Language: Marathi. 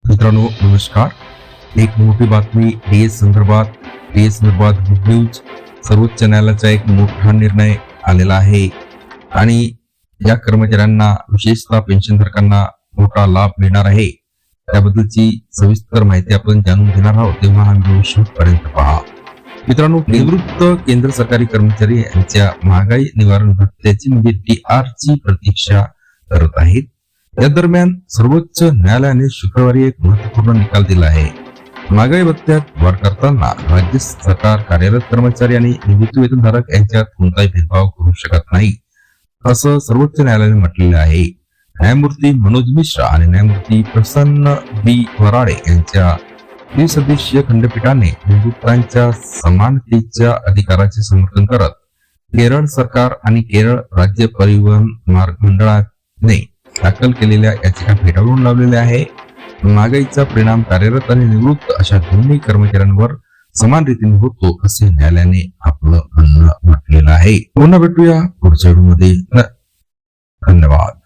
मित्रांनो नमस्कार. एक मोठी बातमी डीएस संदर्भात गुड न्यूज. सर्वोच्च न्यायालयाचा एक मोठा निर्णय आलेला आहे आणि या कर्मचाऱ्यांना विशेषतः पेन्शनधारकांना मोठा लाभ मिळणार आहे. त्याबद्दलची सविस्तर माहिती आपण जाणून घेणार आहोत, तेव्हा हा व्हिडिओ शेवटपर्यंत पहा. मित्रांनो, निवृत्त केंद्र सरकारी कर्मचारी यांच्या महागाई निवारण भत्त्याची म्हणजे TR ची प्रतीक्षा करत आहेत. या दरम्यान सर्वोच्च न्यायालयाने शुक्रवारी एक महत्वपूर्ण निकाल दिला आहे. महागाई भत्त्यात वाढ करताना राज्य सरकार कार्यरत कर्मचारी आणि निवृत्तीवेतनधारक यांच्यात कोणताही भेदभाव करू शकत नाही, असं सर्वोच्च न्यायालयाने म्हटलेलं आहे. न्यायमूर्ती मनोज मिश्रा आणि न्यायमूर्ती प्रसन्न बी वराडे यांच्या त्रिसदस्यीय खंडपीठाने निवृत्तांच्या समानतेच्या अधिकाराचे समर्थन करत केरळ सरकार आणि केरळ राज्य परिवहन मार्ग मंडळाने दाखल केलेल्या याचिका फेटाळून लावलेल्या आहे. महागाईचा परिणाम कार्यरत आणि निवृत्त अशा दोन्ही कर्मचाऱ्यांवर समान रीतीने होतो, असे न्यायालयाने आपलं म्हणणं म्हटलेलं आहे. पुन्हा भेटूया पुढच्या व्हिडिओमध्ये. धन्यवाद.